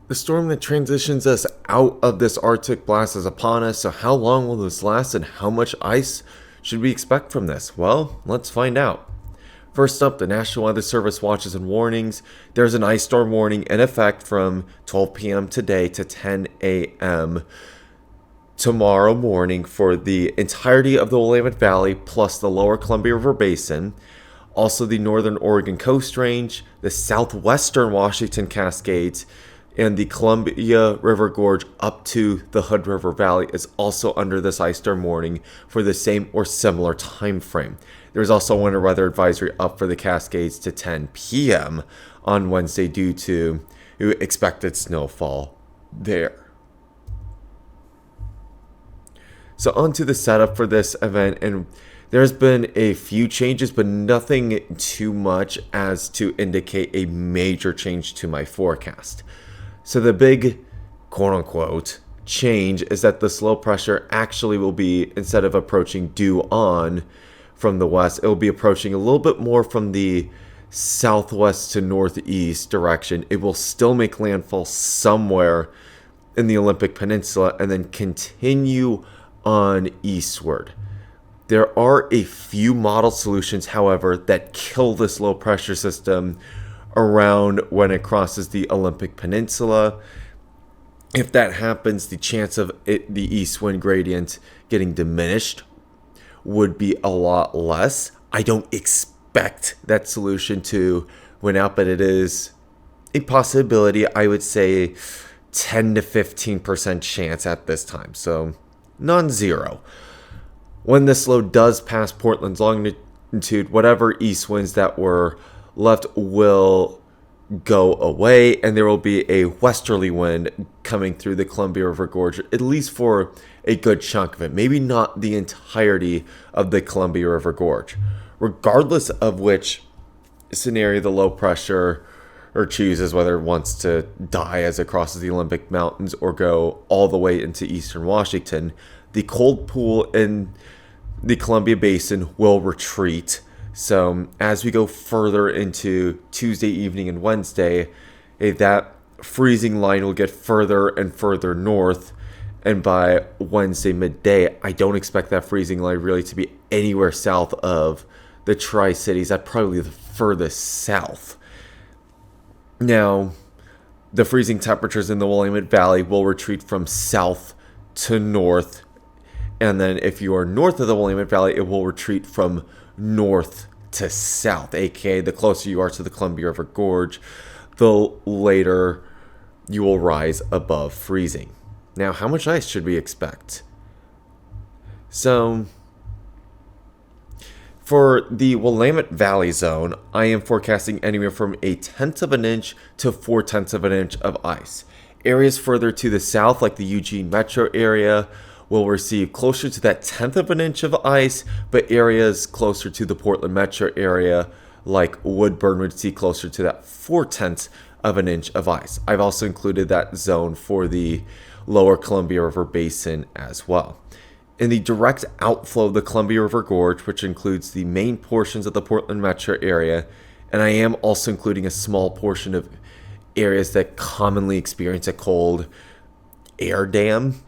The storm that transitions us out of this Arctic blast is upon us, so how long will this last and how much ice should we expect from this? Well, let's find out. First up, the National Weather Service watches and warnings. There's an ice storm warning in effect from 12 p.m. today to 10 a.m. tomorrow morning for the entirety of the Willamette Valley plus the lower Columbia River Basin. Also, the northern Oregon Coast Range, the southwestern Washington Cascades, and the Columbia River Gorge up to the Hood River Valley is also under this ice storm warning for the same or similar time frame. There's also a winter weather advisory up for the Cascades to 10 p.m. on Wednesday due to expected snowfall there. So on to the setup for this event, and there's been a few changes, but nothing too much as to indicate a major change to my forecast. So the big, quote-unquote, change is that the slow pressure actually will be, instead of approaching due on from the west, it will be approaching a little bit more from the southwest to northeast direction. It will still make landfall somewhere in the Olympic Peninsula and then continue on eastward. There are a few model solutions, however, that kill this low pressure system around when it crosses the Olympic Peninsula. If that happens, the chance of the east wind gradient getting diminished would be a lot less. I don't expect that solution to win out, but it is a possibility. I would say 10 to 15% chance at this time, so non-zero. When this low does pass Portland's longitude, whatever east winds that were left will go away, and there will be a westerly wind coming through the Columbia River Gorge, at least for a good chunk of it. Maybe not the entirety of the Columbia River Gorge. Regardless of which scenario the low pressure or chooses, whether it wants to die as it crosses the Olympic Mountains or go all the way into eastern Washington, the cold pool in the Columbia Basin will retreat. So as we go further into Tuesday evening and Wednesday, that freezing line will get further and further north. And by Wednesday midday, I don't expect that freezing line really to be anywhere south of the Tri-Cities. That's probably the furthest south. Now, the freezing temperatures in the Willamette Valley will retreat from south to north. And then if you are north of the Willamette Valley, it will retreat from north to south, aka the closer you are to the Columbia River Gorge, the later you will rise above freezing. Now, how much ice should we expect? So, for the Willamette Valley zone, I am forecasting anywhere from 1/10 of an inch to 4/10 of an inch of ice. Areas further to the south, like the Eugene metro area, will receive closer to that 1/10 of an inch of ice, but areas closer to the Portland metro area, like Woodburn, would see closer to that 4/10 of an inch of ice. I've also included that zone for the lower Columbia River Basin as well. In the direct outflow of the Columbia River Gorge, which includes the main portions of the Portland metro area, and I am also including a small portion of areas that commonly experience a cold air dam,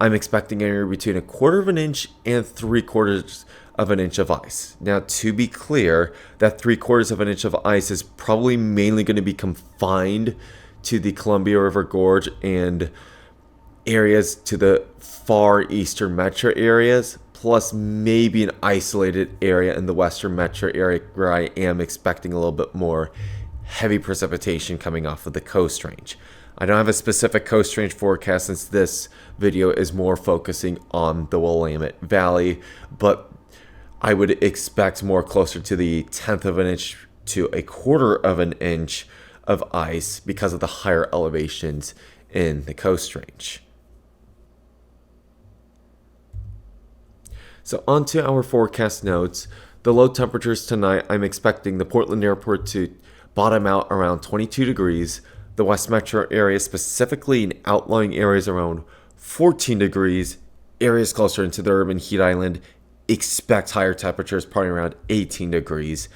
I'm expecting anywhere between 1/4 of an inch and 3/4 of an inch of ice. Now, to be clear, that 3/4 of an inch of ice is probably mainly going to be confined to the Columbia River Gorge and areas to the far eastern metro areas, plus maybe an isolated area in the western metro area where I am expecting a little bit more heavy precipitation coming off of the Coast Range. I don't have a specific Coast Range forecast since this video is more focusing on the Willamette Valley, but I would expect more closer to the 1/10 of an inch to 1/4 of an inch of ice because of the higher elevations in the Coast Range. So onto our forecast notes. The low temperatures tonight, I'm expecting the Portland airport to bottom out around 22 degrees. The West Metro area, specifically in outlying areas, around 14 degrees. Areas closer into the urban heat island expect higher temperatures, probably around 18 degrees.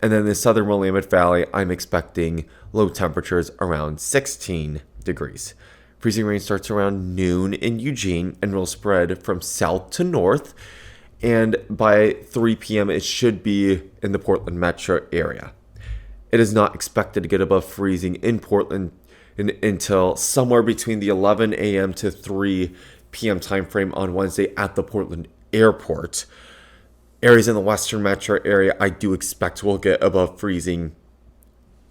And then the southern Willamette Valley, I'm expecting low temperatures around 16 degrees. Freezing rain starts around noon in Eugene and will spread from south to north. And by 3 p.m., it should be in the Portland metro area. It is not expected to get above freezing in Portland until somewhere between the 11 a.m. to 3 p.m. time frame on Wednesday at the Portland airport. Areas in the western metro area I do expect will get above freezing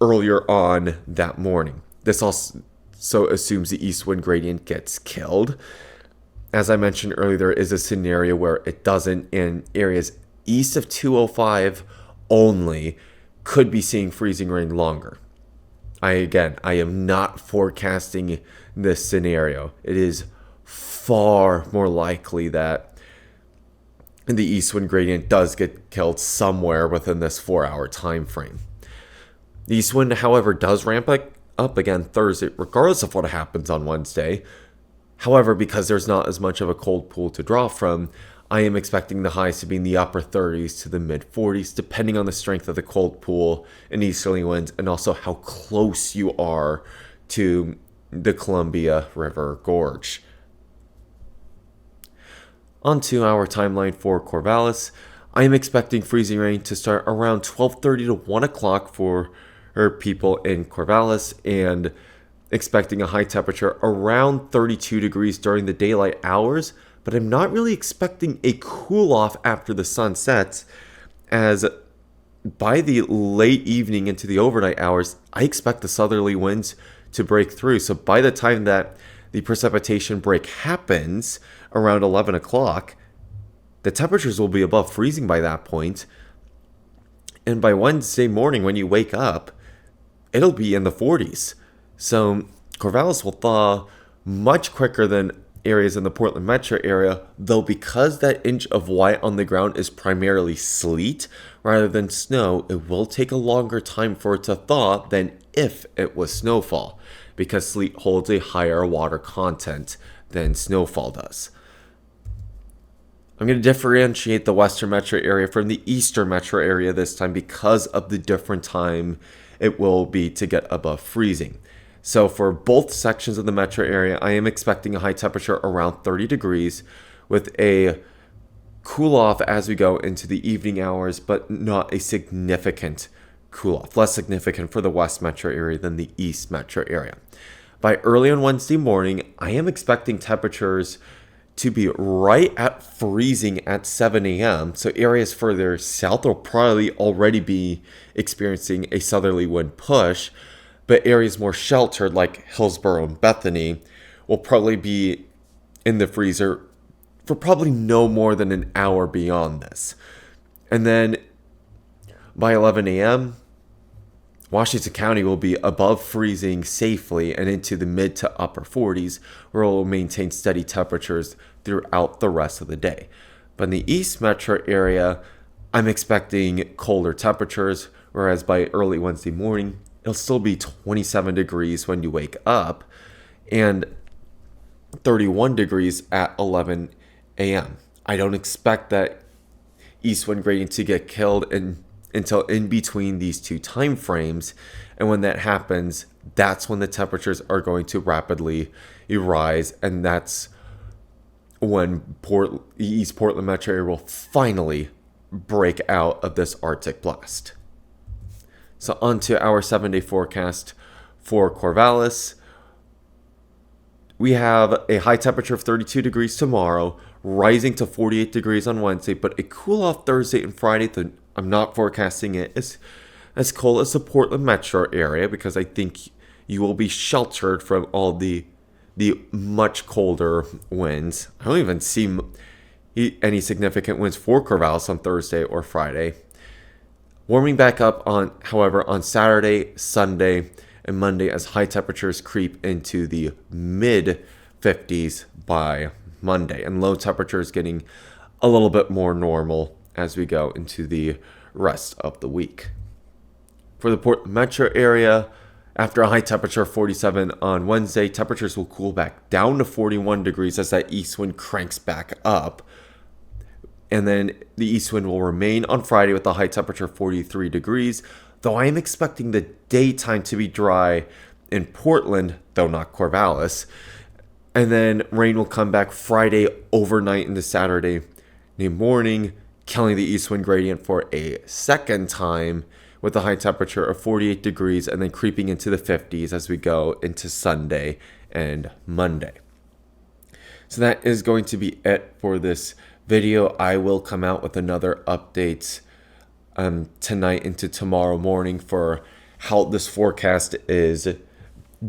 earlier on that morning. This also assumes the east wind gradient gets killed. As I mentioned earlier, there is a scenario where it doesn't, and areas east of 205 only could be seeing freezing rain longer. I am not forecasting this scenario. It is far more likely that the east wind gradient does get killed somewhere within this 4-hour time frame. The east wind, however, does ramp up again Thursday, regardless of what happens on Wednesday. However, because there's not as much of a cold pool to draw from, I am expecting the highs to be in the upper 30s to the mid 40s, depending on the strength of the cold pool and easterly winds, and also how close you are to the Columbia River Gorge. Onto our timeline for Corvallis. I am expecting freezing rain to start around 12:30 to 1 o'clock for people in Corvallis, and expecting a high temperature around 32 degrees during the daylight hours, but I'm not really expecting a cool off after the sun sets, as by the late evening into the overnight hours, I expect the southerly winds to break through. So by the time that the precipitation break happens around 11 o'clock, the temperatures will be above freezing by that point. And by Wednesday morning, when you wake up, it'll be in the 40s. So Corvallis will thaw much quicker than areas in the Portland metro area, though because that inch of white on the ground is primarily sleet rather than snow, it will take a longer time for it to thaw than if it was snowfall, because sleet holds a higher water content than snowfall does. I'm going to differentiate the western metro area from the eastern metro area this time because of the different time it will be to get above freezing. So for both sections of the metro area, I am expecting a high temperature around 30 degrees with a cool off as we go into the evening hours, but not a significant cool off. Less significant for the west metro area than the east metro area. By early on Wednesday morning, I am expecting temperatures to be right at freezing at 7 a.m. So areas further south will probably already be experiencing a southerly wind push, but areas more sheltered like Hillsborough and Bethany will probably be in the freezer for probably no more than an hour beyond this. And then by 11 a.m., Washington County will be above freezing safely and into the mid to upper 40s, where it will maintain steady temperatures throughout the rest of the day. But in the East Metro area, I'm expecting colder temperatures, whereas by early Wednesday morning, it'll still be 27 degrees when you wake up and 31 degrees at 11 a.m. I don't expect that east wind gradient to get killed until in between these two time frames, and when that happens, that's when the temperatures are going to rapidly rise, and that's when the East Portland metro area will finally break out of this Arctic blast. So on to our 7-day forecast for Corvallis. We have a high temperature of 32 degrees tomorrow, rising to 48 degrees on Wednesday, but a cool off Thursday and Friday. I'm not forecasting it as cold as the Portland metro area because I think you will be sheltered from all the much colder winds. I don't even see any significant winds for Corvallis on Thursday or Friday. Warming back up however, on Saturday, Sunday, and Monday as high temperatures creep into the mid 50s by Monday, and low temperatures getting a little bit more normal as we go into the rest of the week. For the Portland metro area, after a high temperature of 47 on Wednesday, temperatures will cool back down to 41 degrees as that east wind cranks back up. And then the east wind will remain on Friday with a high temperature of 43 degrees, though I am expecting the daytime to be dry in Portland though not Corvallis. And then rain will come back Friday overnight into Saturday morning, killing the east wind gradient for a second time with a high temperature of 48 degrees and then creeping into the 50s as we go into Sunday and Monday. So that is going to be it for this video. I will come out with another update tonight into tomorrow morning for how this forecast is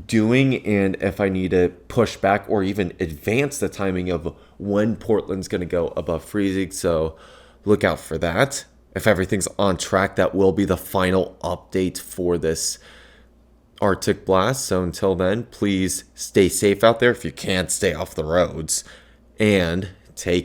doing and if I need to push back or even advance the timing of when Portland's going to go above freezing. So look out for that. If everything's on track, that will be the final update for this Arctic blast. So until then, please stay safe out there if you can't stay off the roads and take